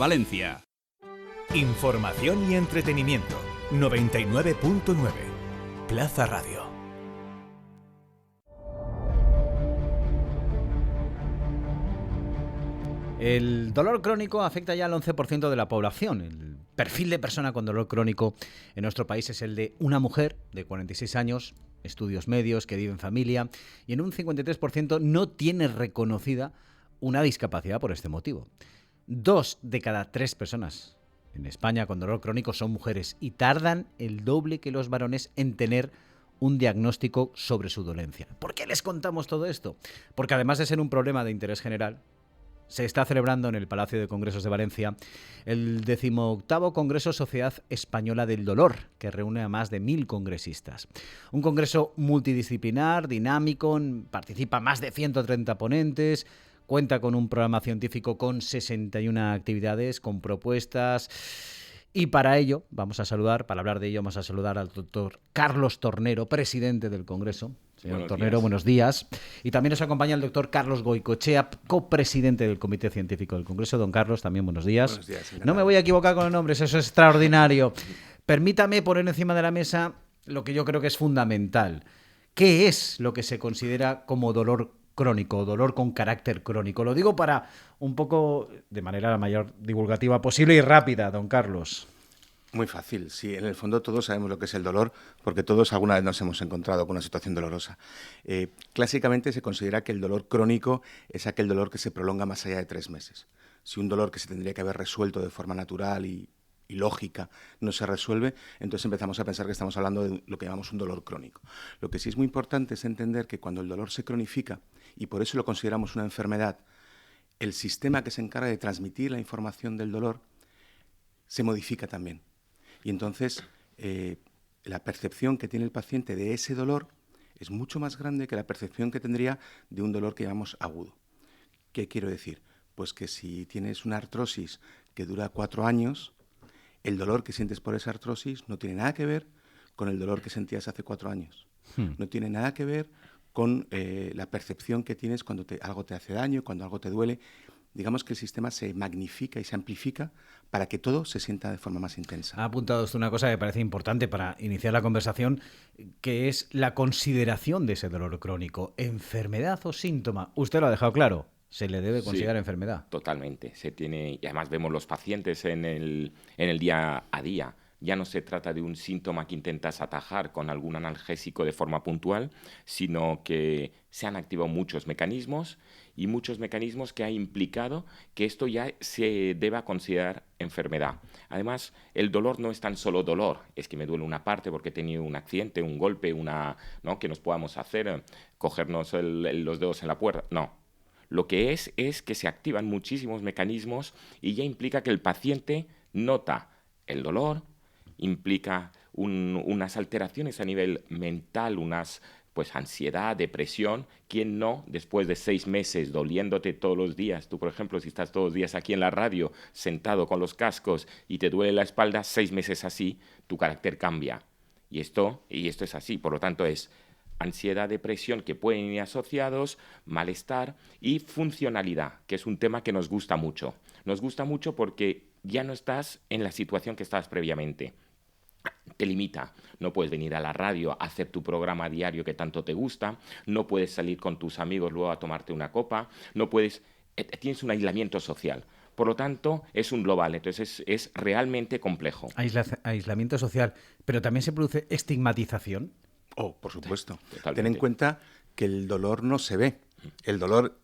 Valencia. Información y entretenimiento. 99.9. Plaza Radio. El dolor crónico afecta ya al 11% de la población. El perfil de persona con dolor crónico en nuestro país es el de una mujer de 46 años, estudios medios, que vive en familia, y en un 53% no tiene reconocida una discapacidad por este motivo. 2 de cada 3 personas en España con dolor crónico son mujeres y tardan el doble que los varones en tener un diagnóstico sobre su dolencia. ¿Por qué les contamos todo esto? Porque además de ser un problema de interés general, se está celebrando en el Palacio de Congresos de Valencia el 18º Congreso Sociedad Española del Dolor, que reúne a más de 1.000 congresistas. Un congreso multidisciplinar, dinámico, participa más de 130 ponentes, cuenta con un programa científico con 61 actividades, con propuestas. Y para ello, para hablar de ello, vamos a saludar al doctor Carlos Tornero, presidente del Congreso. Señor Tornero, buenos días. Y también nos acompaña el doctor Carlos Goicoechea, copresidente del Comité Científico del Congreso. Don Carlos, también buenos días. Buenos días, no me voy a equivocar con los nombres, eso es extraordinario. Permítame poner encima de la mesa lo que yo creo que es fundamental. ¿Qué es lo que se considera como dolor crónico, dolor con carácter crónico? Lo digo para un poco, de manera la mayor divulgativa posible y rápida, don Carlos. Muy fácil, sí, en el fondo todos sabemos lo que es el dolor, porque todos alguna vez nos hemos encontrado con una situación dolorosa. Clásicamente se considera que el dolor crónico es aquel dolor que se prolonga más allá de 3 meses. Si un dolor que se tendría que haber resuelto de forma natural y lógica no se resuelve, entonces empezamos a pensar que estamos hablando de lo que llamamos un dolor crónico. Lo que sí es muy importante es entender que cuando el dolor se cronifica, y por eso lo consideramos una enfermedad, el sistema que se encarga de transmitir la información del dolor se modifica también. Y entonces la percepción que tiene el paciente de ese dolor es mucho más grande que la percepción que tendría de un dolor que llamamos agudo. ¿Qué quiero decir? Pues que si tienes una artrosis que dura 4 años, el dolor que sientes por esa artrosis no tiene nada que ver con el dolor que sentías hace 4 años. No tiene nada que ver con la percepción que tienes cuando algo te hace daño, cuando algo te duele. Digamos que el sistema se magnifica y se amplifica para que todo se sienta de forma más intensa. Ha apuntado usted una cosa que me parece importante para iniciar la conversación, que es la consideración de ese dolor crónico. ¿Enfermedad o síntoma? Usted lo ha dejado claro. Se le debe considerar enfermedad. Totalmente. Se tiene, y además vemos los pacientes en el día a día. Ya no se trata de un síntoma que intentas atajar con algún analgésico de forma puntual, sino que se han activado muchos mecanismos que ha implicado que esto ya se deba considerar enfermedad. Además, el dolor no es tan solo dolor, es que me duele una parte porque he tenido un accidente, un golpe, ¿no? Que nos podamos hacer, cogernos los dedos en la puerta. No. Lo que es que se activan muchísimos mecanismos y ya implica que el paciente nota el dolor, implica unas alteraciones a nivel mental, ansiedad, depresión. ¿Quién no, después de 6 meses doliéndote todos los días? Tú, por ejemplo, si estás todos los días aquí en la radio, sentado con los cascos y te duele la espalda, 6 meses así, tu carácter cambia. Y esto es así. Por lo tanto, es ansiedad, depresión, que pueden ir asociados, malestar y funcionalidad, que es un tema que nos gusta mucho. Nos gusta mucho porque ya no estás en la situación que estabas previamente. Te limita. No puedes venir a la radio a hacer tu programa diario que tanto te gusta, no puedes salir con tus amigos luego a tomarte una copa, tienes un aislamiento social. Por lo tanto, es un global, entonces es realmente complejo. Aislamiento social, pero también se produce estigmatización. Oh, por supuesto. Totalmente. Ten en cuenta que el dolor no se ve. El dolor,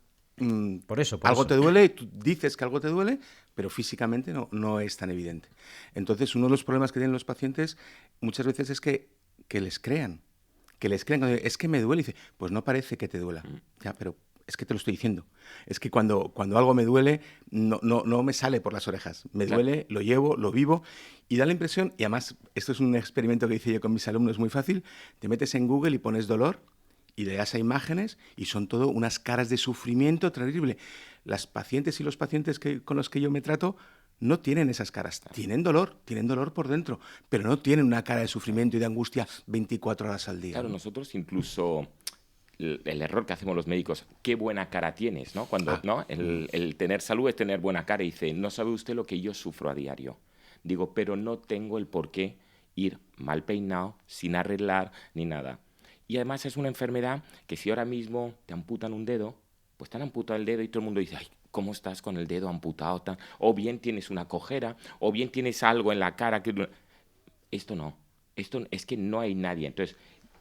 por eso. Algo te duele, tú dices que algo te duele, pero físicamente no es tan evidente. Entonces, uno de los problemas que tienen los pacientes muchas veces es que les crean. Es que me duele. Y dice, pues no parece que te duela. Ya, pero es que te lo estoy diciendo. Es que cuando algo me duele, no me sale por las orejas. Me duele, lo llevo, lo vivo, y da la impresión, y además, esto es un experimento que hice yo con mis alumnos muy fácil, te metes en Google y pones dolor, y le das a imágenes, y son todo unas caras de sufrimiento terrible. Las pacientes y los pacientes con los que yo me trato no tienen esas caras. Tienen dolor por dentro, pero no tienen una cara de sufrimiento y de angustia 24 horas al día. Claro, nosotros incluso el error que hacemos los médicos, qué buena cara tienes, ¿no? Cuando, ¿no? El tener salud es tener buena cara. Y dice, no sabe usted lo que yo sufro a diario. Digo, pero no tengo el por qué ir mal peinado, sin arreglar, ni nada. Y además es una enfermedad que si ahora mismo te amputan un dedo, pues te han amputado el dedo y todo el mundo dice, ay, ¿cómo estás con el dedo amputado? O bien tienes una cojera, o bien tienes algo en la cara que... Esto no. Esto es que no hay nadie. Entonces,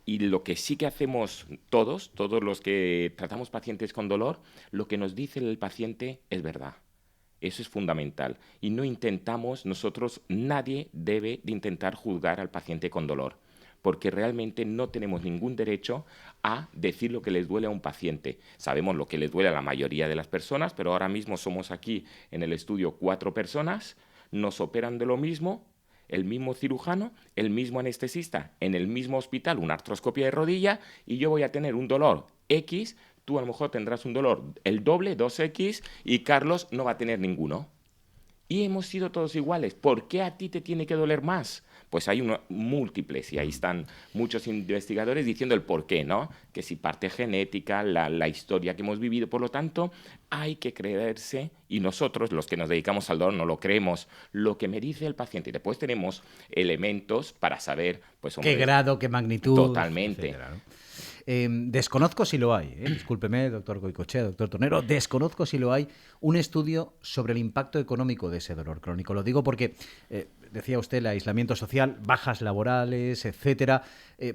y lo que sí que hacemos todos los que tratamos pacientes con dolor, lo que nos dice el paciente es verdad. Eso es fundamental. Y no intentamos, nosotros, nadie debe de intentar juzgar al paciente con dolor, porque realmente no tenemos ningún derecho a decir lo que les duele a un paciente. Sabemos lo que les duele a la mayoría de las personas, pero ahora mismo somos aquí en el estudio 4 personas, nos operan de lo mismo, el mismo cirujano, el mismo anestesista, en el mismo hospital, una artroscopia de rodilla, y yo voy a tener un dolor X, tú a lo mejor tendrás un dolor el doble, 2X, y Carlos no va a tener ninguno. Y hemos sido todos iguales. ¿Por qué a ti te tiene que doler más? Pues hay múltiples, y ahí están muchos investigadores diciendo el por qué, ¿no? Que si parte genética, la historia que hemos vivido, por lo tanto, hay que creerse, y nosotros, los que nos dedicamos al dolor, no lo creemos, lo que me dice el paciente. Y después tenemos elementos para saber, pues, hombre, qué grado, qué magnitud. Totalmente. Etcétera, ¿no? Desconozco si lo hay, discúlpeme, doctor Goicoechea, doctor Tonero, desconozco si lo hay, un estudio sobre el impacto económico de ese dolor crónico. Lo digo porque, decía usted, el aislamiento social, bajas laborales, etcétera.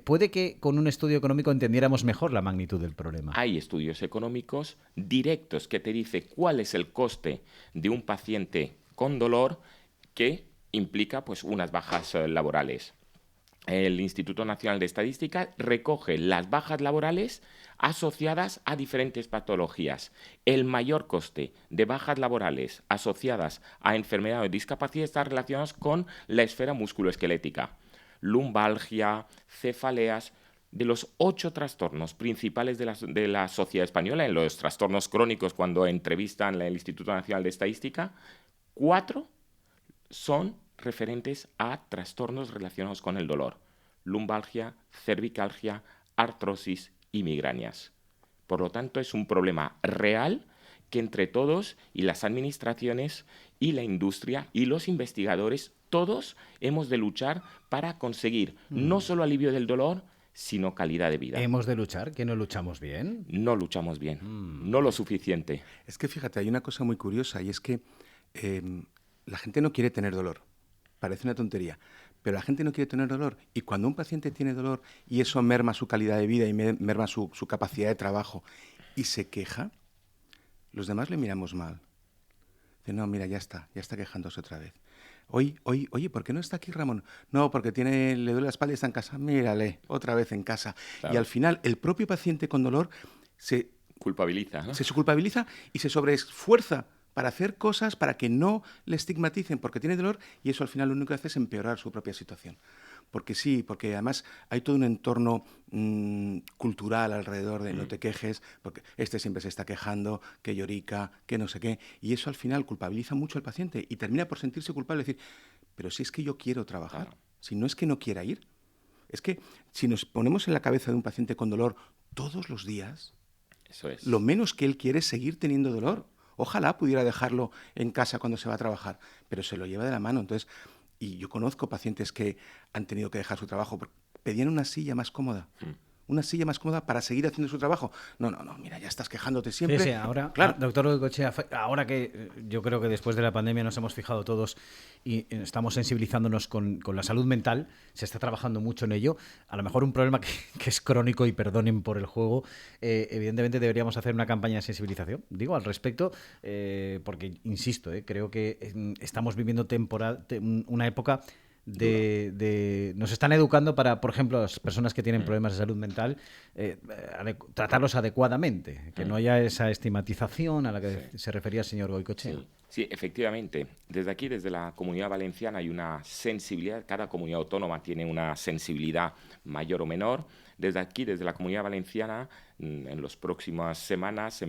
Puede que con un estudio económico entendiéramos mejor la magnitud del problema. Hay estudios económicos directos que te dice cuál es el coste de un paciente con dolor que implica, pues, unas bajas laborales. El Instituto Nacional de Estadística recoge las bajas laborales asociadas a diferentes patologías. El mayor coste de bajas laborales asociadas a enfermedades o discapacidades está relacionado con la esfera musculoesquelética. Lumbalgia, cefaleas. De los 8 trastornos principales de la sociedad española, en los trastornos crónicos, cuando entrevistan el Instituto Nacional de Estadística, 4 son referentes a trastornos relacionados con el dolor: lumbalgia, cervicalgia, artrosis y migrañas. Por lo tanto, es un problema real que entre todos, y las administraciones y la industria y los investigadores, todos hemos de luchar para conseguir no solo alivio del dolor, sino calidad de vida. ¿Hemos de luchar? ¿Que no luchamos bien? No luchamos bien, no lo suficiente. Es que fíjate, hay una cosa muy curiosa, y es que la gente no quiere tener dolor. Parece una tontería, pero la gente no quiere tener dolor, y cuando un paciente tiene dolor y eso merma su calidad de vida y merma su capacidad de trabajo y se queja, los demás le miramos mal. Dice, no, mira, ya está quejándose otra vez. Oye, ¿por qué no está aquí Ramón? No, porque le duele la espalda y está en casa. Mírale, otra vez en casa. Claro. Y al final el propio paciente con dolor se culpabiliza, ¿no? Se culpabiliza y se sobreesfuerza para hacer cosas para que no le estigmaticen porque tiene dolor, y eso al final lo único que hace es empeorar su propia situación. Porque sí, porque además hay todo un entorno cultural alrededor de no te quejes, porque siempre se está quejando, que llorica, que no sé qué, y eso al final culpabiliza mucho al paciente y termina por sentirse culpable y decir, pero si es que yo quiero trabajar, claro. Si no es que no quiera ir. Es que si nos ponemos en la cabeza de un paciente con dolor todos los días, eso es. Lo menos que él quiere es seguir teniendo dolor. Ojalá pudiera dejarlo en casa cuando se va a trabajar, pero se lo lleva de la mano. Entonces, y yo conozco pacientes que han tenido que dejar su trabajo porque pedían una silla más cómoda. Una silla más cómoda para seguir haciendo su trabajo. No, mira, ya estás quejándote siempre. Sí, ahora, claro. Doctor Goicoechea, ahora que yo creo que después de la pandemia nos hemos fijado todos y estamos sensibilizándonos con la salud mental, se está trabajando mucho en ello. A lo mejor un problema que es crónico, y perdonen por el juego, evidentemente deberíamos hacer una campaña de sensibilización, digo, al respecto, porque, insisto, creo que estamos viviendo una época nos están educando para, por ejemplo, las personas que tienen problemas de salud mental, tratarlos adecuadamente, que no haya esa estigmatización a la que se refería el señor Goicoechea. Sí, efectivamente. Desde aquí, desde la Comunidad Valenciana, hay una sensibilidad. Cada comunidad autónoma tiene una sensibilidad mayor o menor. Desde aquí, desde la Comunidad Valenciana, en las próximas semanas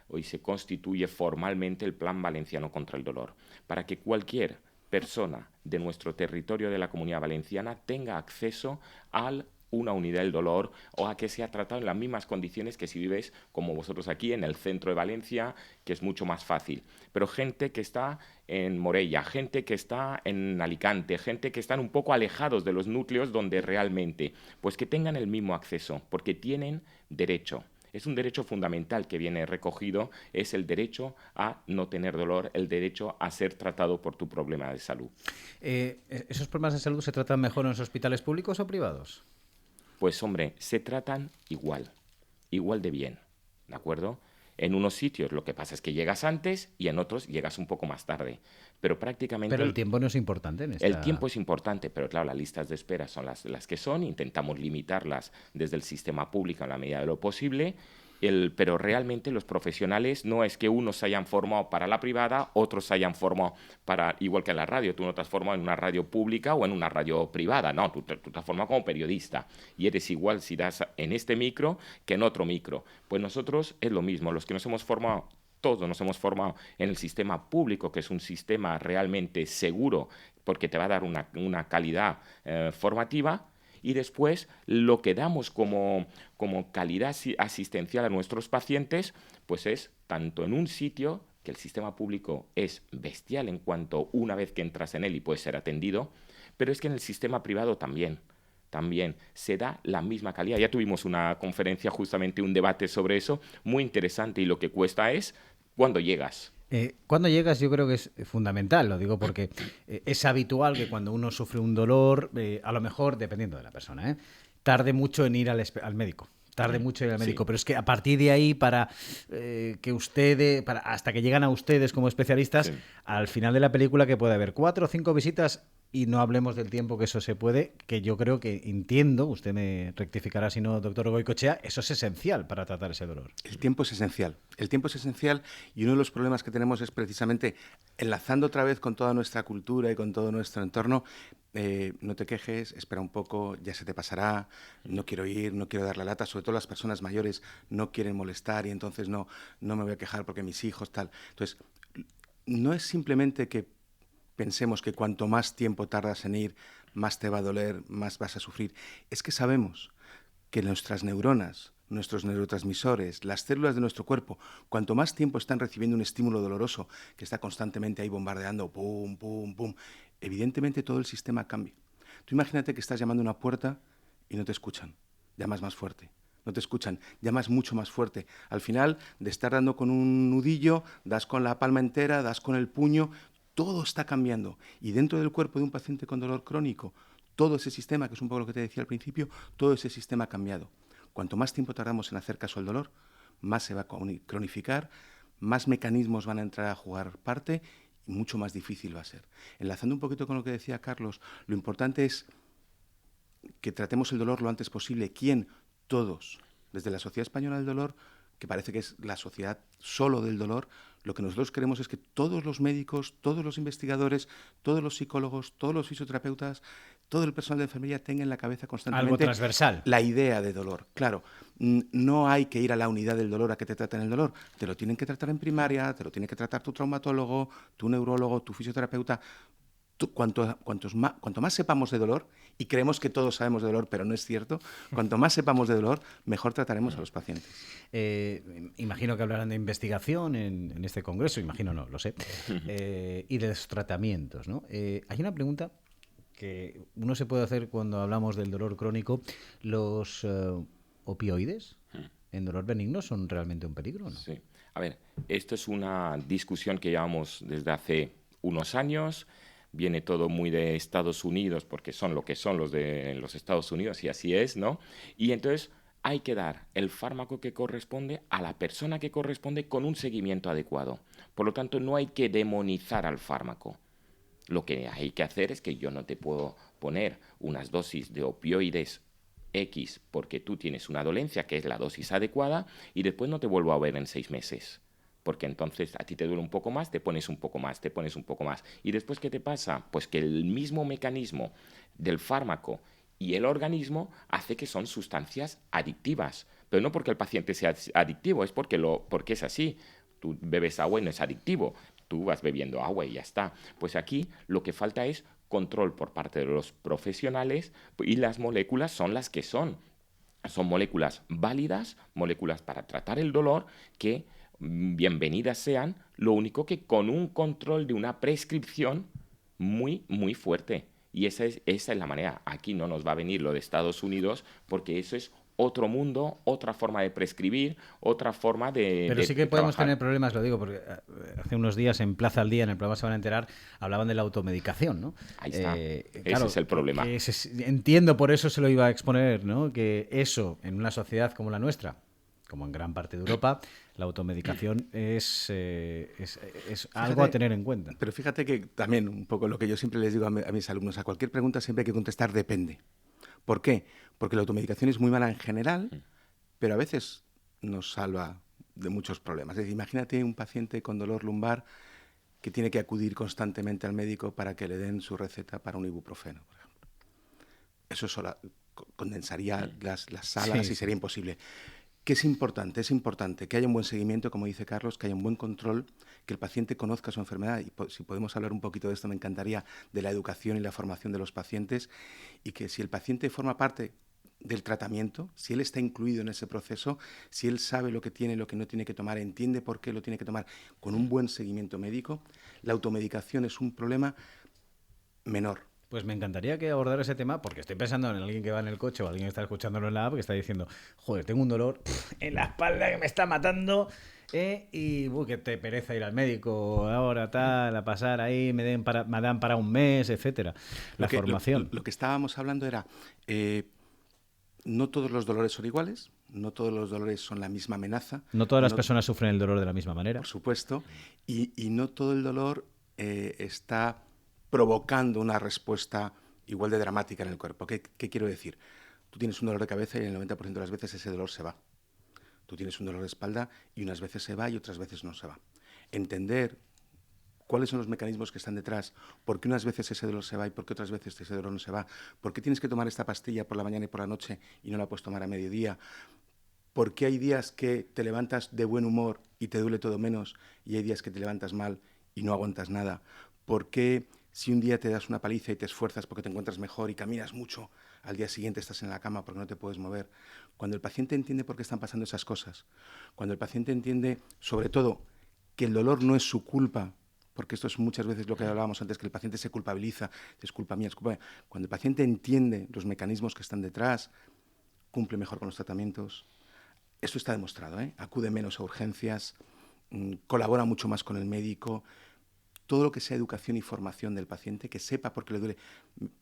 hoy se constituye formalmente el Plan Valenciano contra el Dolor, para que cualquier persona de nuestro territorio de la Comunidad Valenciana tenga acceso al una unidad del dolor o a que sea tratado en las mismas condiciones que si vives como vosotros aquí en el centro de Valencia, que es mucho más fácil. Pero gente que está en Morella, gente que está en Alicante, gente que están un poco alejados de los núcleos donde realmente, pues que tengan el mismo acceso, porque tienen derecho. Es un derecho fundamental que viene recogido, es el derecho a no tener dolor, el derecho a ser tratado por tu problema de salud. ¿Esos problemas de salud se tratan mejor en los hospitales públicos o privados? Pues hombre, se tratan igual de bien, ¿de acuerdo? En unos sitios lo que pasa es que llegas antes y en otros llegas un poco más tarde. Pero prácticamente... Pero el tiempo no es importante en esta... El tiempo es importante, pero claro, las listas de espera son las que son. Intentamos limitarlas desde el sistema público en la medida de lo posible. Pero realmente los profesionales no es que unos se hayan formado para la privada, otros se hayan formado para, igual que en la radio, tú no te has formado en una radio pública o en una radio privada, no, tú te has formado como periodista y eres igual si das en este micro que en otro micro. Pues nosotros es lo mismo, los que nos hemos formado, todos nos hemos formado en el sistema público, que es un sistema realmente seguro porque te va a dar una calidad formativa. Y después lo que damos como calidad asistencial a nuestros pacientes, pues es tanto en un sitio, que el sistema público es bestial en cuanto una vez que entras en él y puedes ser atendido, pero es que en el sistema privado también se da la misma calidad. Ya tuvimos una conferencia, justamente un debate sobre eso, muy interesante, y lo que cuesta es cuando llegas. Cuando llegas yo creo que es fundamental, lo digo porque es habitual que cuando uno sufre un dolor, a lo mejor, dependiendo de la persona, tarde mucho en ir al médico. Tarde mucho en ir al médico, sí. Pero es que a partir de ahí, hasta que llegan a ustedes como especialistas, sí. Al final de la película que puede haber 4 o 5 visitas, y no hablemos del tiempo que eso se puede, que yo creo que entiendo, usted me rectificará si no, doctor Goicoechea, eso es esencial para tratar ese dolor. El tiempo es esencial. El tiempo es esencial, y uno de los problemas que tenemos es precisamente, enlazando otra vez con toda nuestra cultura y con todo nuestro entorno, no te quejes, espera un poco, ya se te pasará, no quiero ir, no quiero dar la lata, sobre todo las personas mayores no quieren molestar y entonces no me voy a quejar porque mis hijos tal. Entonces, no es simplemente que pensemos que cuanto más tiempo tardas en ir, más te va a doler, más vas a sufrir. Es que sabemos que nuestras neuronas, nuestros neurotransmisores, las células de nuestro cuerpo, cuanto más tiempo están recibiendo un estímulo doloroso que está constantemente ahí bombardeando, pum, pum, pum, evidentemente todo el sistema cambia. Tú imagínate que estás llamando a una puerta y no te escuchan, llamas más fuerte. No te escuchan, llamas mucho más fuerte. Al final, de estar dando con un nudillo, das con la palma entera, das con el puño. Todo está cambiando, y dentro del cuerpo de un paciente con dolor crónico, todo ese sistema, que es un poco lo que te decía al principio, todo ese sistema ha cambiado. Cuanto más tiempo tardamos en hacer caso al dolor, más se va a cronificar, más mecanismos van a entrar a jugar parte y mucho más difícil va a ser. Enlazando un poquito con lo que decía Carlos, lo importante es que tratemos el dolor lo antes posible. ¿Quién? Todos. Desde la Sociedad Española del Dolor, que parece que es la sociedad solo del dolor, lo que nosotros queremos es que todos los médicos, todos los investigadores, todos los psicólogos, todos los fisioterapeutas, todo el personal de enfermería tenga en la cabeza constantemente algo transversal, la idea de dolor. Claro, no hay que ir a la unidad del dolor a que te traten el dolor. Te lo tienen que tratar en primaria, te lo tiene que tratar tu traumatólogo, tu neurólogo, tu fisioterapeuta. Cuanto más sepamos de dolor, y creemos que todos sabemos de dolor, pero no es cierto, cuanto más sepamos de dolor, mejor trataremos a los pacientes. Imagino que hablarán de investigación en este congreso, imagino no, lo sé, y de los tratamientos, ¿no? Hay una pregunta que uno se puede hacer cuando hablamos del dolor crónico. ¿Los opioides en dolor benigno son realmente un peligro, no? Sí. A ver, esto es una discusión que llevamos desde hace unos años. Viene todo muy de Estados Unidos, porque son lo que son los de los Estados Unidos, y así es, ¿no? Y entonces hay que dar el fármaco que corresponde a la persona que corresponde con un seguimiento adecuado. Por lo tanto, no hay que demonizar al fármaco. Lo que hay que hacer es que yo no te puedo poner unas dosis de opioides X porque tú tienes una dolencia que es la dosis adecuada y después no te vuelvo a ver en 6 meses. Porque entonces a ti te duele un poco más, te pones un poco más, te pones un poco más. ¿Y después qué te pasa? Pues que el mismo mecanismo del fármaco y el organismo hace que son sustancias adictivas. Pero no porque el paciente sea adictivo, es porque es así. Tú bebes agua y no es adictivo. Tú vas bebiendo agua y ya está. Pues aquí lo que falta es control por parte de los profesionales y las moléculas son las que son. Son moléculas válidas, moléculas para tratar el dolor que bienvenidas sean, lo único que con un control de una prescripción muy, muy fuerte. Y esa es la manera. Aquí no nos va a venir lo de Estados Unidos porque eso es otro mundo, otra forma de prescribir, otra forma de Pero sí que podemos trabajar. tener problemas, lo digo, porque hace unos días en Plaza al Día, en el programa Se van a enterar, hablaban de la automedicación, ¿no? Ahí está. Claro, Ese es el problema. Entiendo, por eso se lo iba a exponer, ¿no? Que eso, en una sociedad como la nuestra, como en gran parte de Europa, la automedicación es algo a tener en cuenta. Pero fíjate que también un poco lo que yo siempre les digo a mis alumnos, a cualquier pregunta siempre hay que contestar depende. ¿Por qué? Porque la automedicación es muy mala en general, pero a veces nos salva de muchos problemas. Es decir, imagínate un paciente con dolor lumbar que tiene que acudir constantemente al médico para que le den su receta para un ibuprofeno, por ejemplo. Eso solo condensaría las salas y sería imposible. ¿Qué es importante? Es importante que haya un buen seguimiento, como dice Carlos, que haya un buen control, que el paciente conozca su enfermedad. Y si podemos hablar un poquito de esto, me encantaría, de la educación y la formación de los pacientes, y que si el paciente forma parte del tratamiento, si él está incluido en ese proceso, si él sabe lo que tiene, lo que no tiene que tomar, entiende por qué lo tiene que tomar, con un buen seguimiento médico, la automedicación es un problema menor. Pues me encantaría que abordara ese tema, porque estoy pensando en alguien que va en el coche o alguien que está escuchándolo en la app que está diciendo, joder, tengo un dolor en la espalda que me está matando, y que te pereza ir al médico ahora, tal, a pasar ahí, me dan para un mes, etcétera. La formación. Lo que estábamos hablando era, no todos los dolores son iguales, no todos los dolores son la misma amenaza. No todas las personas sufren el dolor de la misma manera. Por supuesto, y no todo el dolor está provocando una respuesta igual de dramática en el cuerpo. ¿Qué quiero decir? Tú tienes un dolor de cabeza y el 90% de las veces ese dolor se va. Tú tienes un dolor de espalda y unas veces se va y otras veces no se va. Entender cuáles son los mecanismos que están detrás, por qué unas veces ese dolor se va y por qué otras veces ese dolor no se va, por qué tienes que tomar esta pastilla por la mañana y por la noche y no la puedes tomar a mediodía, por qué hay días que te levantas de buen humor y te duele todo menos y hay días que te levantas mal y no aguantas nada, por qué si un día te das una paliza y te esfuerzas porque te encuentras mejor y caminas mucho, al día siguiente estás en la cama porque no te puedes mover. Cuando el paciente entiende por qué están pasando esas cosas, cuando el paciente entiende, sobre todo, que el dolor no es su culpa, porque esto es muchas veces lo que hablábamos antes, que el paciente se culpabiliza, es culpa mía, es culpa mía. Cuando el paciente entiende los mecanismos que están detrás, cumple mejor con los tratamientos. Esto está demostrado, ¿eh? Acude menos a urgencias, colabora mucho más con el médico. Todo lo que sea educación y formación del paciente, que sepa por qué le duele,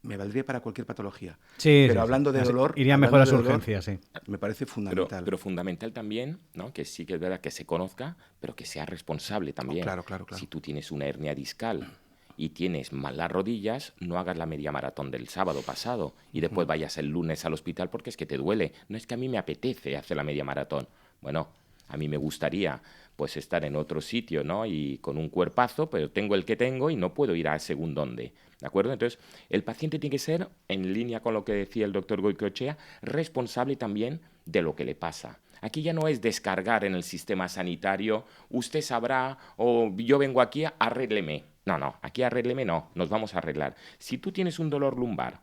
me valdría para cualquier patología. Sí, pero hablando de dolor... Iría mejor a las urgencias, sí. Me parece fundamental. Pero fundamental también, ¿no? Que sí que es verdad que se conozca, pero que sea responsable también. Claro. Si tú tienes una hernia discal y tienes mal las rodillas, no hagas la media maratón del sábado pasado y después vayas el lunes al hospital porque es que te duele. No es que a mí me apetece hacer la media maratón. Bueno, a mí me gustaría pues estar en otro sitio, ¿no? Y con un cuerpazo, pero tengo el que tengo y no puedo ir a según dónde, ¿de acuerdo? Entonces, el paciente tiene que ser, en línea con lo que decía el doctor Goicoechea, responsable también de lo que le pasa. Aquí ya no es descargar en el sistema sanitario, usted sabrá, o yo vengo aquí, arrégleme. No, aquí arrégleme no, nos vamos a arreglar. Si tú tienes un dolor lumbar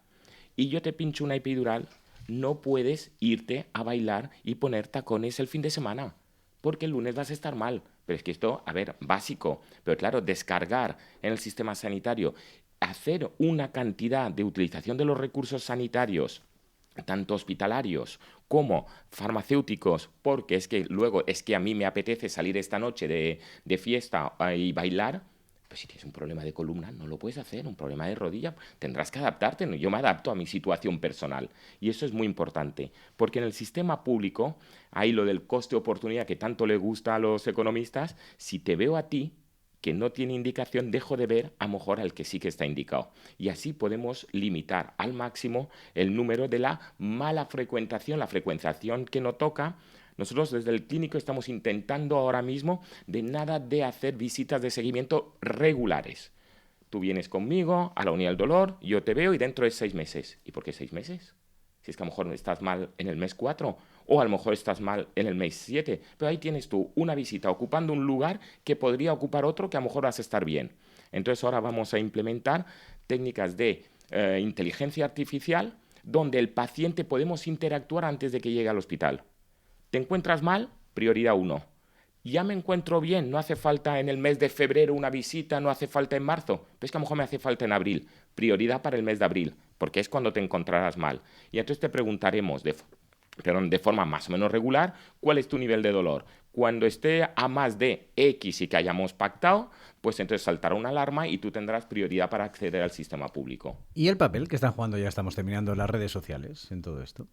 y yo te pincho una epidural, no puedes irte a bailar y poner tacones el fin de semana, porque el lunes vas a estar mal. Pero es que esto, a ver, básico, pero claro, descargar en el sistema sanitario, hacer una cantidad de utilización de los recursos sanitarios, tanto hospitalarios como farmacéuticos, porque es que luego es que a mí me apetece salir esta noche de fiesta y bailar. Pues si tienes un problema de columna, no lo puedes hacer. Un problema de rodilla, tendrás que adaptarte. ¿No? Yo me adapto a mi situación personal. Y eso es muy importante. Porque en el sistema público, hay lo del coste-oportunidad que tanto le gusta a los economistas. Si te veo a ti, que no tiene indicación, dejo de ver a lo mejor al que sí que está indicado. Y así podemos limitar al máximo el número de la mala frecuentación, la frecuentación que no toca. Nosotros desde el clínico estamos intentando ahora mismo de nada de hacer visitas de seguimiento regulares. Tú vienes conmigo a la unidad del dolor, yo te veo y dentro de 6 meses. ¿Y por qué 6 meses? Si es que a lo mejor estás mal en el mes 4 o a lo mejor estás mal en el mes 7. Pero ahí tienes tú una visita ocupando un lugar que podría ocupar otro que a lo mejor vas a estar bien. Entonces ahora vamos a implementar técnicas de inteligencia artificial donde el paciente podemos interactuar antes de que llegue al hospital. ¿Te encuentras mal? Prioridad 1. Ya me encuentro bien, no hace falta en el mes de febrero una visita, no hace falta en marzo, pero es que a lo mejor me hace falta en abril. Prioridad para el mes de abril, porque es cuando te encontrarás mal. Y entonces te preguntaremos de forma más o menos regular cuál es tu nivel de dolor. Cuando esté a más de X y que hayamos pactado, pues entonces saltará una alarma y tú tendrás prioridad para acceder al sistema público. ¿Y el papel que están jugando, ya estamos terminando, las redes sociales en todo esto?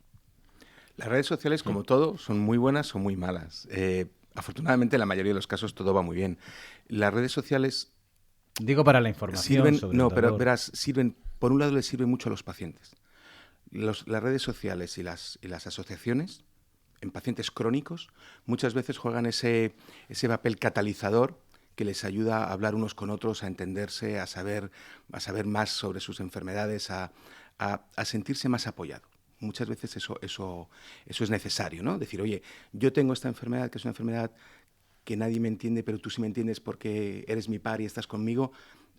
Las redes sociales, como todo, son muy buenas o muy malas. Afortunadamente, en la mayoría de los casos todo va muy bien. Las redes sociales digo para la información sirven, sobre no, el pero dolor. verás, sirven, por un lado les sirven mucho a los pacientes. Las redes sociales y las asociaciones en pacientes crónicos muchas veces juegan ese papel catalizador que les ayuda a hablar unos con otros, a entenderse, a saber más sobre sus enfermedades, a sentirse más apoyado. Muchas veces eso es necesario, ¿no? Decir, oye, yo tengo esta enfermedad, que es una enfermedad que nadie me entiende, pero tú sí me entiendes porque eres mi par y estás conmigo.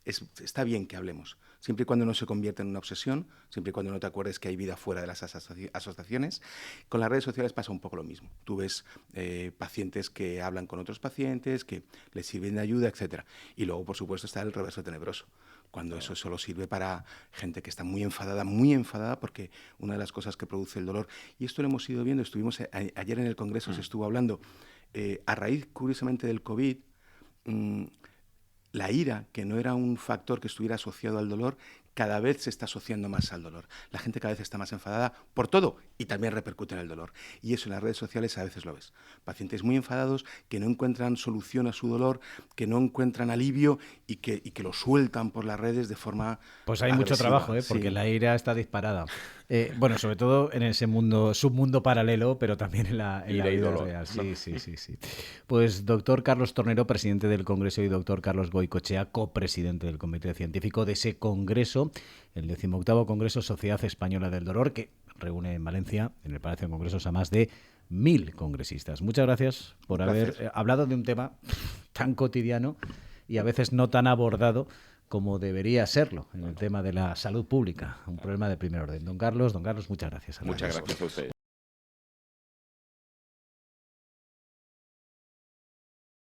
Está bien que hablemos, siempre y cuando no se convierta en una obsesión, siempre y cuando no te acuerdes que hay vida fuera de las asociaciones. Con las redes sociales pasa un poco lo mismo. Tú ves pacientes que hablan con otros pacientes, que les sirven de ayuda, etc. Y luego, por supuesto, está el reverso tenebroso, cuando eso solo sirve para gente que está muy enfadada, porque una de las cosas que produce el dolor, y esto lo hemos ido viendo, estuvimos ayer en el Congreso, se estuvo hablando, a raíz, curiosamente, del COVID, la ira, que no era un factor que estuviera asociado al dolor, cada vez se está asociando más al dolor. La gente cada vez está más enfadada por todo y también repercute en el dolor. Y eso en las redes sociales a veces lo ves. Pacientes muy enfadados que no encuentran solución a su dolor, que no encuentran alivio y que lo sueltan por las redes de forma Pues hay agresiva. mucho trabajo, porque sí. la ira está disparada. Bueno, sobre todo en ese submundo paralelo, pero también en la Ira y vida dolor. real. Sí. Pues doctor Carlos Tornero, presidente del Congreso, y doctor Carlos Goicoechea, copresidente del Comité Científico de ese Congreso, el 18º Congreso Sociedad Española del Dolor, que reúne en Valencia, en el Palacio de Congresos, a más de 1000 congresistas. Muchas gracias por haber hablado de un tema tan cotidiano y a veces no tan abordado como debería serlo en el tema de la salud pública, un problema de primer orden. Don Carlos, muchas gracias. Muchas gracias a ustedes.